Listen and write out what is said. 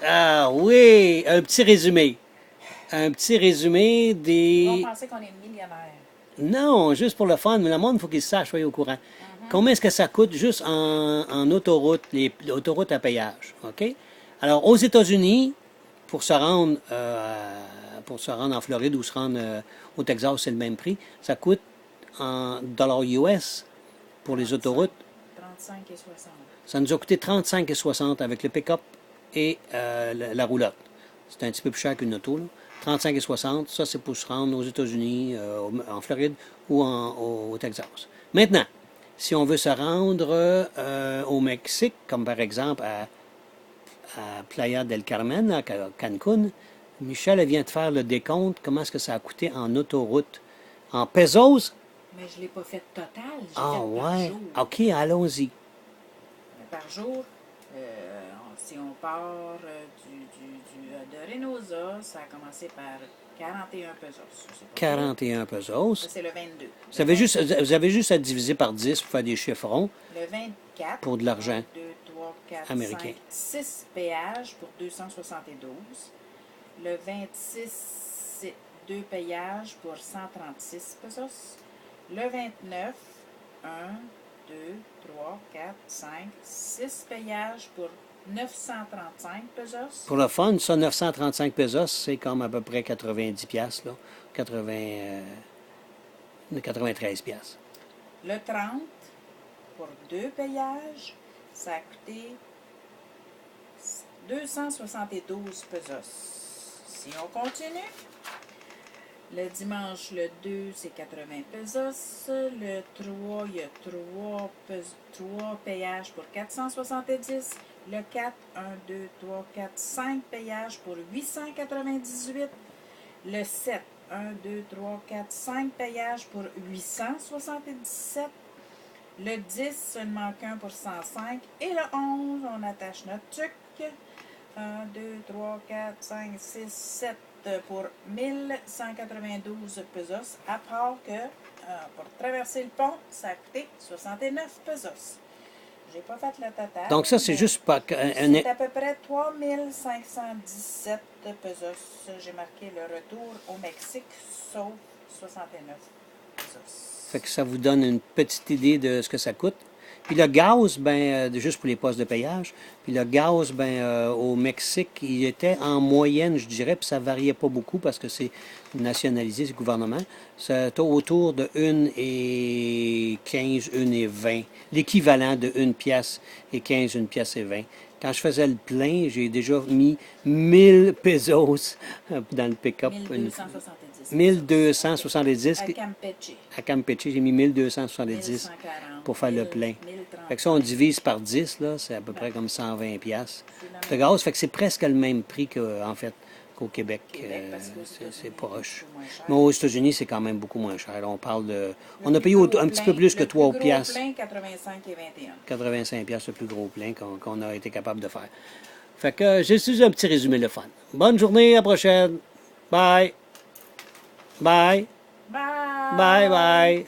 Ah oui, un petit résumé. Un petit résumé Ils vont des... penser qu'on est millionnaire. Non, juste pour le fun, mais le monde, il faut qu'il sache, soyez au courant. Mhm. Combien est-ce que ça coûte juste en autoroute, les autoroutes à péage, OK? Alors, aux États-Unis, pour se rendre en Floride ou se rendre au Texas, c'est le même prix. Ça coûte en dollars US pour les 35, autoroutes. 35 et 60. Ça nous a coûté 35 et 60 avec le pick-up et la roulotte. C'est un petit peu plus cher qu'une auto, là. 35 et 60, ça c'est pour se rendre aux États-Unis, en Floride ou au Texas. Maintenant, si on veut se rendre au Mexique, comme par exemple à Playa del Carmen, à Cancun, Michel elle vient de faire le décompte, comment est-ce que ça a coûté en autoroute. En pesos? Mais je ne l'ai pas fait total, j'ai Ah fait par ouais, jour. ok, allons-y. Par jour, si on part de Reynosa, ça a commencé par 41 pesos. C'est pas trop. 41 pesos. Ça, c'est le 22. Vous avez juste à diviser par 10 pour faire des chiffres ronds Le 24, pour de l'argent 2, 3, 4, américain. 5, 6 péages pour 272. Le 26, c'est 2 péages pour 136 pesos. Le 29, 1, 2, 3, 4, 5, 6 péages pour 935 pesos. Pour le fun, ça, 935 pesos, c'est comme à peu près 90 piastres, là. 93 piastres. Le 30, pour 2 péages, ça a coûté 272 pesos. Si on continue, le dimanche, le 2, c'est 80 pesos. Le 3, il y a 3 péages pour 470. Le 4, 1, 2, 3, 4, 5 péages pour 898. Le 7, 1, 2, 3, 4, 5 péages pour 877. Le 10, seulement qu'un pour 105. Et le 11, on attache notre truc. 1, 2, 3, 4, 5, 6, 7 pour 1192 pesos. À part que pour traverser le pont, ça a coûté 69 pesos. J'ai pas fait le total. Donc ça, c'est juste pas... C'est à peu près 3517 pesos. J'ai marqué le retour au Mexique, sauf 69 pesos. Fait que ça vous donne une petite idée de ce que ça coûte. Puis le gaz, ben, juste pour les postes de payage, puis le gaz, ben, au Mexique, il était en moyenne, je dirais, puis ça variait pas beaucoup parce que c'est nationalisé, c'est le gouvernement, c'est autour de 1 et 15, 1 et 20, l'équivalent de 1 pièce et 15, 1 pièce et 20. Quand je faisais le plein, j'ai déjà mis 1000 pesos dans le pick-up. 1270. 1270. À Campeche. À Campeche, j'ai mis 1270 1140. pour faire le plein. 1030. Fait que ça, on divise par 10, là, c'est à peu près comme 120 piastres. Le gaz, fait que c'est presque le même prix en fait, qu'au Québec. C'est proche. Mais aux États-Unis, c'est quand même beaucoup moins cher. On parle de... On a payé un petit peu plus que 3 piastres. Le plus gros plein, 85 et 21. 85 piastres, le plus gros plein qu'on a été capable de faire. Fait que j'ai juste un petit résumé le fun. Bonne journée, à la prochaine. Bye. Bye. Bye! Bye bye.